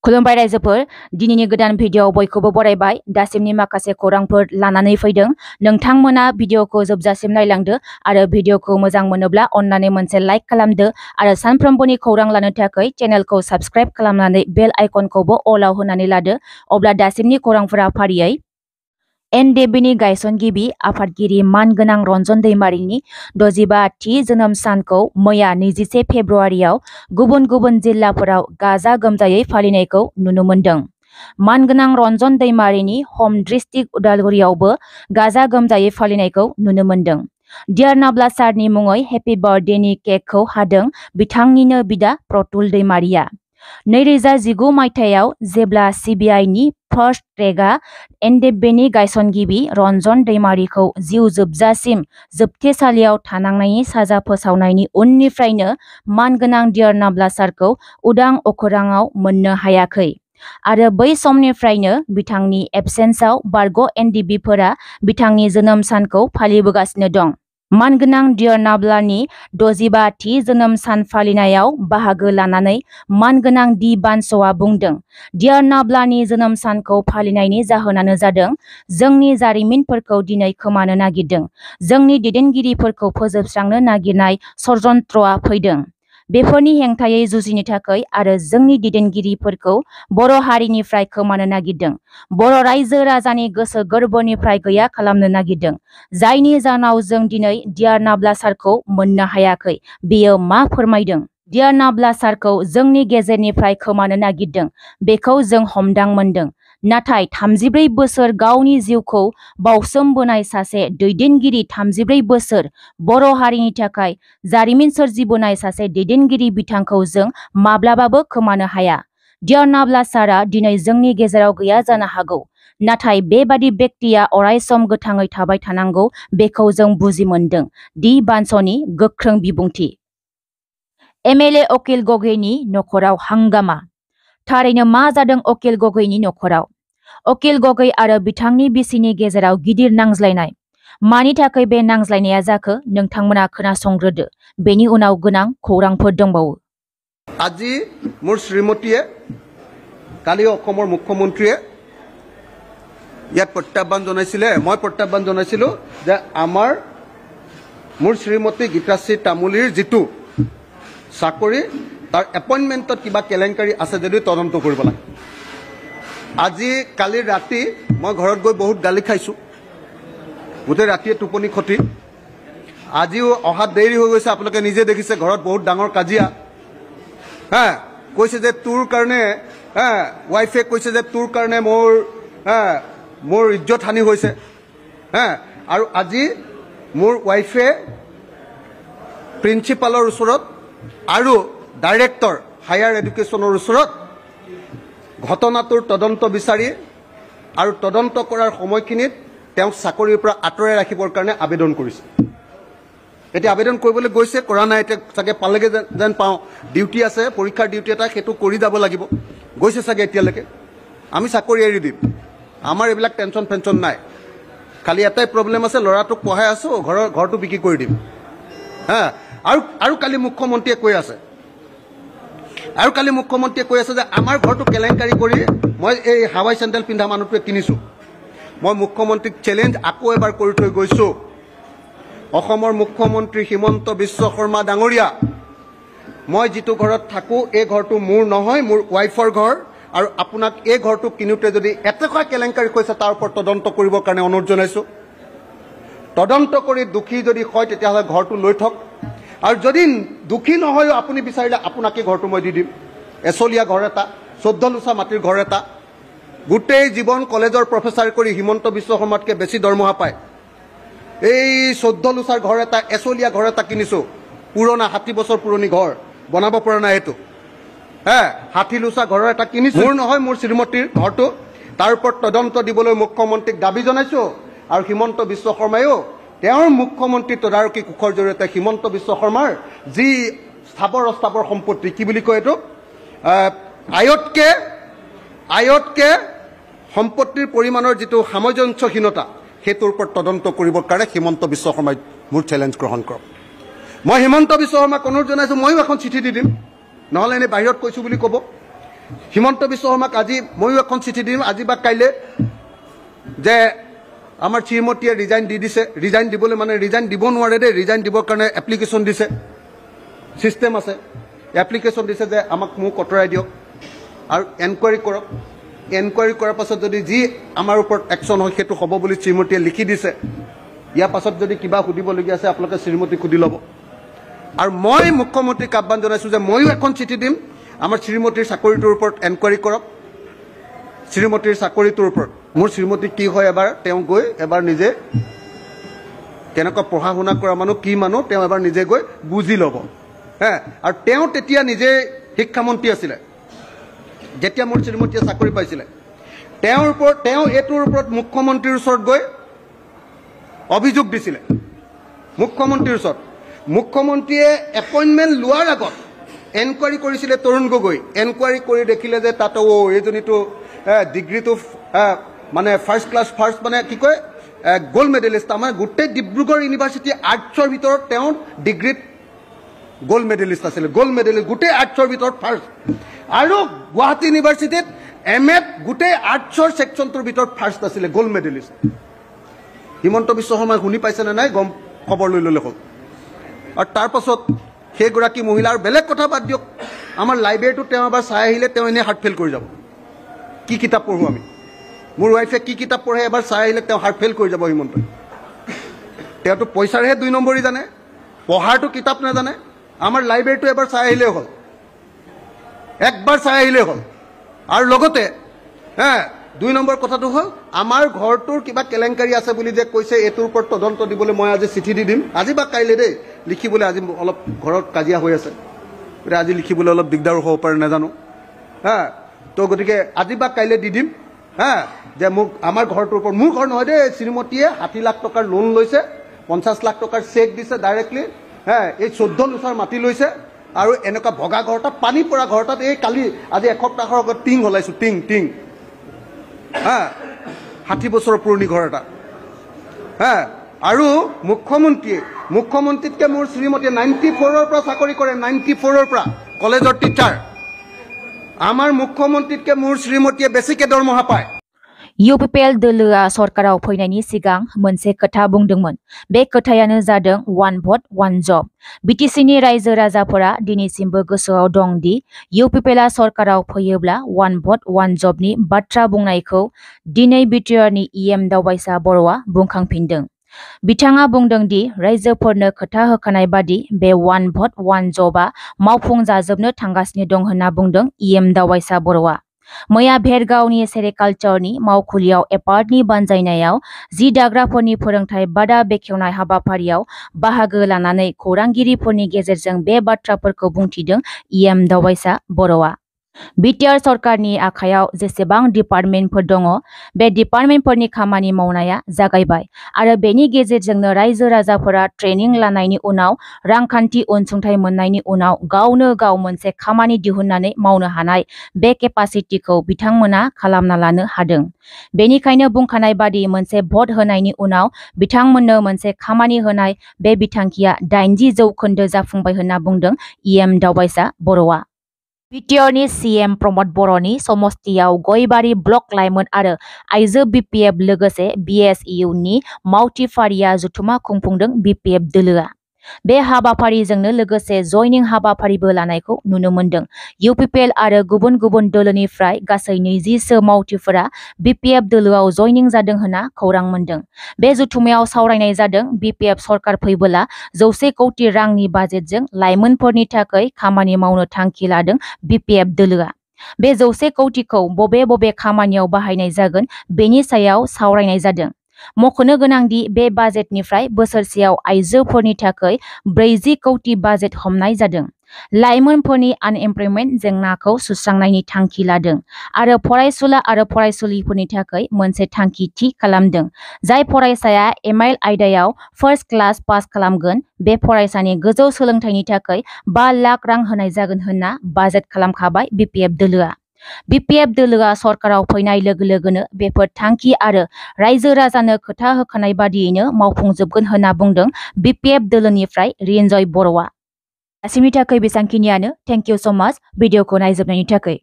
खुलुमबाय रायजोफोर दिनैनि गोदान भिडिअ बयखौबो बरायबाय दासिमनि माखासे खौरांफोर लानानै फैदों नोंथांमोना भिडिअखौ जोबजासिम नायलांदो आरो भिडिअखौ मोजां मोनोब्ला अन्नानै मोनसे लाइक खालामदो आरो सानफ्रोमबोनि खौरां लानो थाखाय चेनेलखौ साबस्क्राइब खालामनानै बेल आइकनखौबो अलाव होनानै लादो अब्ला दासिमनि खौरांफोरा फारियै एनडिएफबिनि गायसनगिरि आफादगिरि मानगोनां रन्जन दैमारिनि 65थि जोनोम सानखौ मैया 21 फेब्रुआरियाव गुबुन गुबुन जिल्लाफोराव गाजा गोमजायै फालिनायखौ नुनो मोन्दों। मानगोनां रन्जन दैमारिनि हम डिस्ट्रिक्ट उदालगुरियावबो गाजा गोमजायै फालिनायखौ नुनो मोन्दों। डियार नाब्ला सारनि मुङै हेपि बार्थडेनि केकखौ हादों बिथांनिनो बिदा प्रतुल दैमारिया। 2019 मायथाइयाव जेब्ला सिबिआइनि फार्स्ट ट्रेकआ एनडिएफबिनि गायसनगिरि रन्जन दैमारिखौ जिउ जोबजासिम जोबथेसालियाव थानांनायनि साजा फोसावनायनि उननिफ्रायनो मानगोनां डियार नाब्ला सारखौ उदां अखोराङाव मोननो हायाखै आरो बै समनिफ्रायनो बिथांनि एबसेन्सआव बारग' एनडिएफबिफोरा बिथांनि जोनोम सानखौ फालिबोगासिनो दं। मानगोनां डियार नाब्लानि 65थि जोनोम सान फालिनायाव बाहागो लानानै मानगोनां डि बानस'आ बुंदों डियार नाब्लानि जोनोम सानखौ फालिनायनि जाहोनानो जादों जोंनि जारिमिनफोरखौ दिनै खोमानो नागिरदों जोंनि दैदेनगिरिफोरखौ फोजोबस्रांनो नागिरनाय षड्यन्त्रआ फैदों बेफोरनि हेंथायै जुजिनो थाखाय आरो जोंनि दैदेनगिरिफोरखौ बर' हारिनिफ्राय खोमानो नागिरदों बर' रायजो राजानि गोसो गोरबोनिफ्राय गैया खालामनो नागिरदों जायनि जाहोनाव जों दिनै डियार नाब्ला सारखौ मोननो हायाखै बेयो मा फोरमायदों डियार नाब्ला सारखौ जोंनि गेजेरनिफ्राय खोमानो नागिरदों बेखौ जों हमदां मोनदों नाथाय 34 बोसोर गावनि जिउखौ बावसोमबोनाय सासे दैदेनगिरि 34 बोसोर बर' हारिनि थाखाय जारिमिन सोरजिबोनाय सासे दैदेनगिरि बिथांखौ जों माब्लाबाबो खोमानो हाया। डियार नाब्ला सारा दिनै जोंनि गेजेराव गैया जानो हागौ नाथाय बेबादि बेक्तिया अरायसम गोथाङै थाबाय थानांगौ बेखौ जों बुजि मोनदों। डि बानस'नि गोख्रों बिबुंथि। एमएलए अकिल गगैनि नखराव हांगामा थारैनो मा जादों अकिल गगैनि नखराव अकिल गगै आरो बिथांनि बिसिनि गेजेराव गिदिर नांज्लायनाय मानि थाखाय बे नांज्लायनाया जाखो नोंथांमोना खोनासंग्रोदो बेनि उनाव गोनां खौरांफोर दंबावो। আজি মোৰ শ্ৰীমতীয়ে কালি অসমৰ মুখ্যমন্ত্ৰীয়ে ইয়াত প্ৰত্যাহ্বান জনাইছিলে মই প্ৰত্যাহ্বান জনাইছিলো যে মোৰ শ্ৰীমতী গীতাশ্ৰী তামুলীৰ যিটো চাকৰি তাৰ এপইণ্টমেণ্টত কিবা কেলেংকাৰী আছে যদিও তদন্ত কৰিব লাগে। আজি কালি ৰাতি মই ঘৰত গৈ বহুত গালি খাইছো গোটেই ৰাতিয়ে টোপনি খতি আজিও অহাত দেৰি হৈ গৈছে আপোনালোকে নিজে দেখিছে ঘৰত বহুত ডাঙৰ কাজিয়া কৈছে যে তোৰ কাৰণে ৱাইফে কৈছে যে তোৰ কাৰণে মোৰ ইজ্জত হানি হৈছে আৰু আজি মোৰ ৱাইফে প্ৰিন্সিপালৰ ওচৰত আৰু ডাইৰেক্টৰ হায়াৰ এডুকেশ্যনৰ ওচৰত ঘটনাটোৰ তদন্ত বিচাৰি আৰু তদন্ত কৰাৰ সময়খিনিত তেওঁক চাকৰিৰ পৰা আঁতৰাই ৰাখিবৰ কাৰণে আবেদন কৰিছে। এতিয়া আবেদন কৰিবলৈ গৈছে কৰা নাই এতিয়া চাগে পালেগে যেন পাওঁ ডিউটি আছে পৰীক্ষাৰ ডিউটি এটা সেইটো কৰি যাব লাগিব গৈছে চাগে এতিয়ালৈকে আমি চাকৰি এৰি দিম আমাৰ এইবিলাক টেনশ্যন ফেনশ্যন নাই খালি এটাই প্ৰব্লেম আছে ল'ৰাটোক পঢ়াই আছো ঘৰটো বিক্ৰী কৰি দিম আৰু কালি মুখ্যমন্ত্ৰীয়ে কৈ আছে যে আমাৰ ঘৰটো কেলেংকাৰী কৰি মই এই হাৱাই চেণ্ডেল পিন্ধা মানুহটোৱে কিনিছো মই মুখ্যমন্ত্ৰীক চেলেঞ্জ আকৌ এবাৰ কৰি থৈ গৈছো অসমৰ মুখ্যমন্ত্ৰী হিমন্ত বিশ্ব শৰ্মা ডাঙৰীয়া মই যিটো ঘৰত থাকো এই ঘৰটো মোৰ নহয় মোৰ ৱাইফৰ ঘৰ আৰু আপোনাক এই ঘৰটো কিনোতে যদি এটকা কেলেংকাৰী কৈছে তাৰ ওপৰত তদন্ত কৰিবৰ কাৰণে অনুৰোধ জনাইছো তদন্ত কৰি দোষী যদি হয় তেতিয়াহ'লে ঘৰটো লৈ থক আৰু যদি দুখী নহয়ও আপুনি বিচাৰিলে আপোনাকে ঘৰটো মই দি দিম এচলীয়া ঘৰ এটা 14 লুচা মাটিৰ ঘৰ এটা গোটেই জীৱন কলেজৰ প্ৰফেচাৰ কৰি হিমন্ত বিশ্ব শৰ্মাতকৈ বেছি দৰমহা পায় এই 14 লুচাৰ ঘৰ এটা এচলীয়া ঘৰ এটা কিনিছো পুৰণা 60 বছৰ পুৰণি ঘৰ বনাব পৰা নাই এইটো 60 লুচা ঘৰ এটা কিনিছো মোৰ নহয় মোৰ শ্ৰীমতীৰ ঘৰটো তাৰ ওপৰত তদন্ত দিবলৈ মুখ্যমন্ত্ৰীক দাবী জনাইছো আৰু হিমন্ত বিশ্ব শৰ্মায়ো তেওঁৰ মুখ্যমন্ত্ৰী তদাৰকী কোষৰ জৰিয়তে হিমন্ত বিশ্ব শৰ্মাৰ যি স্থাবৰ অস্থাবৰ সম্পত্তি কি বুলি কয় এইটো আয়তকে সম্পত্তিৰ পৰিমাণৰ যিটো সামঞ্জস্যহীনতা সেইটোৰ ওপৰত তদন্ত কৰিবৰ কাৰণে হিমন্ত বিশ্ব শৰ্মাই মোৰ চেলেঞ্জ গ্ৰহণ কৰক মই হিমন্ত বিশ্ব শৰ্মাক অনুৰোধ জনাইছো ময়ো এখন চিঠি দি দিম নহ'লে এনে বাহিৰত কৈছো বুলি ক'ব হিমন্ত বিশ্ব শৰ্মাক আজি ময়ো এখন চিঠি দিম আজি বা কাইলে যে আমাৰ শ্ৰীমতীয়ে ৰিজাইন দি দিছে ৰিজাইন দিবলৈ মানে ৰিজাইন দিব নোৱাৰে দেই ৰিজাইন দিবৰ কাৰণে এপ্লিকেশ্যন দিছে সিস্টেম আছে এপ্লিকেশ্যন দিছে যে আমাক মোক আঁতৰাই দিয়ক আৰু এনকুৱাৰী কৰক এনকুৱাৰী কৰাৰ পাছত যদি যি আমাৰ ওপৰত একশ্যন হয় সেইটো হ'ব বুলি শ্ৰীমতীয়ে লিখি দিছে ইয়াৰ পাছত যদি কিবা সুধিবলগীয়া আছে আপোনালোকে শ্ৰীমতীক সুধি ল'ব আৰু মই মুখ্যমন্ত্ৰীক আহ্বান জনাইছোঁ যে ময়ো এখন চিঠি দিম আমাৰ শ্ৰীমতীৰ চাকৰিটোৰ ওপৰত এনকুৱাৰী কৰক শ্ৰীমতীৰ চাকৰিটোৰ ওপৰত মোৰ শ্ৰীমতী কি হয় এবাৰ তেওঁ গৈ এবাৰ নিজে কেনেকুৱা পঢ়া শুনা কৰা মানুহ কি মানুহ তেওঁ এবাৰ নিজে গৈ বুজি ল'ব হে আৰু তেওঁ তেতিয়া নিজে শিক্ষামন্ত্ৰী আছিলে যেতিয়া মোৰ শ্ৰীমতীয়ে চাকৰি পাইছিলে তেওঁৰ এইটোৰ ওপৰত মুখ্যমন্ত্ৰীৰ ওচৰত গৈ অভিযোগ দিছিলে মুখ্যমন্ত্ৰীৰ ওচৰত মুখ্যমন্ত্ৰীয়ে এপইণ্টমেণ্ট লোৱাৰ আগত এনকুৱাৰী কৰিছিলে তৰুণ গগৈ এনকুৱাৰী কৰি দেখিলে যে তাত এইজনীটো ডিগ্ৰীটো মানে ফাৰ্ষ্ট ক্লাছ ফাৰ্ষ্ট মানে কি কয় গোল্ড মেডেলিষ্ট আমাৰ গোটেই ডিব্ৰুগড় ইউনিভাৰ্চিটি আৰ্টছৰ ভিতৰত তেওঁ ডিগ্ৰীত গোল্ড মেডেলিষ্ট আছিলে গোল্ড মেডেলিষ্ট গোটেই আৰ্টছৰ ভিতৰত ফাৰ্ষ্ট আৰু গুৱাহাটী ইউনিভাৰ্চিটিত এমএত গোটেই আৰ্টছৰ ছেকশ্যনটোৰ ভিতৰত ফাৰ্ষ্ট আছিলে গোল্ড মেডেলিষ্ট হিমন্ত বিশ্ব শৰ্মাই শুনি পাইছেনে নাই গম খবৰ লৈ ল'লে হ'ল আৰু তাৰ পাছত সেইগৰাকী মহিলাৰ বেলেগ কথা বাদ দিয়ক আমাৰ লাইব্ৰেৰীটো তেওঁ এবাৰ চাই আহিলে তেওঁ এনেই হাৰ্ট ফেইল কৰি যাব কি কিতাপ পঢ়োঁ আমি মোৰ ৱাইফে কি কিতাপ পঢ়ে এবাৰ চাই আহিলে তেওঁ হাৰ্ট ফেইল কৰি যাব হিমন্তই তেওঁতো পইচাৰহে 2 নম্বৰী জানে পঢ়াৰটো কিতাপ নাজানে আমাৰ লাইব্ৰেৰীটো এবাৰ চাই আহিলেই হ'ল একবাৰ চাই আহিলেই হ'ল আৰু লগতে 2 নম্বৰ কথাটো হ'ল আমাৰ ঘৰটোৰ কিবা কেলেংকাৰী আছে বুলি যে কৈছে এইটোৰ ওপৰত তদন্ত দিবলৈ মই আজি চিঠি দি দিম আজি বা কাইলৈ দেই লিখিবলৈ আজি অলপ ঘৰত কাজিয়া হৈ আছে আজি লিখিবলৈ অলপ দিগদাৰো হ'ব পাৰে নাজানো তো গতিকে আজি বা কাইলৈ দি দিম যে মোক আমাৰ ঘৰটোৰ ওপৰত মোৰ ঘৰ নহয় দেই শ্ৰীমতীয়ে 60 লাখ টকাৰ লোন লৈছে 50 লাখ টকাৰ চেক দিছে ডাইৰেক্টলি এই 14 লোচাৰ মাটি লৈছে আৰু এনেকুৱা ভগা ঘৰ এটা পানী পৰা ঘৰ এটাত এই কালি আজি এসপ্তাহৰ আগত টিং হলাইছোঁ টিং 60 বছৰৰ পুৰণি ঘৰ এটা আৰু মুখ্যমন্ত্ৰীতকৈ মোৰ শ্ৰীমতীয়ে 94ৰ পৰা চাকৰি কৰে 94ৰ পৰা কলেজৰ টিচাৰ আমাৰ মুখ্যমন্ত্ৰীতকৈ মোৰ শ্ৰীমতীয়ে বেছিকৈ দৰমহা পায় UPPL दोलोआ सरकाराव फैनायनि सिगां मोनसे खोथा बुंदोंमोन बे खोथायानो जादों one vote one job BTCनि रायजो राजाफोरा दिनैसिमबो गोसोआव दं दि UPPLआ सरकाराव फैयोब्ला one vote one jobनि बाथ्रा बुंनायखौ दिनै बिटिआरनि EM दावबायसा बर'आ बुंखांफिनदों बिथाङा बुंदों दि रायजोफोरनो खोथा होखानाय बादि बे one vote one jobआ मावफुंजाजोबनो थांगासिनो दं होनना बुंदों EM दावबायसा बर'आ मैया भेरगावनि सेरिकालचारनि मावखुलियाव एपार्टनि बानजायनायाव जि दाग्राफोरनि फोरोंथाय बादा बेखेवनाय हाबाफारियाव बाहागो लानानै खौरांगिरिफोरनि गेजेरजों बे बाथ्राफोरखौ बुंथिदों EM दावबायसा बर'आ बिटिआर सरकारनि आखायाव जेसेबां डिपार्टमेन्टफोर दङ बे डिपार्टमेन्टफोरनि खामानि मावनाया जागायबाय आरो बेनि गेजेरजोंनो रायजो राजाफोरा ट्रेनिं लानायनि उनाव रांखान्थि अनसुंथाइ मोननायनि उनाव गावनो गाव मोनसे खामानि दिहुननानै मावनो हानाय बे केपासिटिखौ बिथांमोना खालामना लानो हादों बेनिखायनो बुंखानाय बादि मोनसे भट होनायनि उनाव बिथांमोननो मोनसे खामानि होनाय बे बिथांखिया 80% जाफुंबाय होनना बुंदों EM दावबायसा बर'आ बिटिआरनि CM प्रमद बर'नि समस्तियाव गयबारि ब्लक लाइमोन आरो आइजो BPF लोगोसे BSEUनि मावथिफारिया जथुमा खुंफुंदों BPF दोलोआ बे हाबाफारिजोंनो लोगोसे जयनिं हाबाफारिबो लानायखौ नुनो मोनदों UPPL आरो गुबुन गुबुन दोलोनिफ्राय गासै 20सो मावथिफोरा BPF दोलोआव जयनिं जादों होनना खौरां मोनदों बे जथुमायाव सावरायनाय जादों BPF सरकार फैबोला 100 कोटी रांनि बाजेटजों लाइमोनफोरनि थाखाय खामानि मावनो थांखि लादों BPF दोलोआ बे 100 कोटीखौ बबे खामानियाव बाहायनाय जागोन बेनि सायाव सावरायनाय जादों मख'नो गोनांदि बे बाजेटनिफ्राय बोसोरसेयाव आइजोफोरनि थाखाय 40 कोटी बाजेट हमनाय जादों लाइमोनफोरनि आनएमप्लयमेन्ट जेंनाखौ सुस्रांनायनि थांखि लादों आरो फरायसुला आरो फरायसुलिफोरनि थाखाय मोनसे थांखि थि खालामदों जाय फरायसाया MIL आयदायाव फार्स्ट क्लास पास खालामगोन बे फरायसानि गोजौ सोलोंथाइनि थाखाय 5 लाख रां होनाय जागोन होनना बाजेट खालामखाबाय BPF दोलोआ BPF दोलोआ सरकाराव फैनाय लोगो लोगोनो बेफोर थांखि आरो रायजो राजानो खोथा होखानाय बादियैनो मावफुंजोबगोन होनना बुंदों BPF दोलोनिफ्राय रिन्जय बर'आ दासिमनि थाखाय बेसांखिनियानो थेंक इउ सो माच भिडिअखौ नायजोबनायनि थाखाय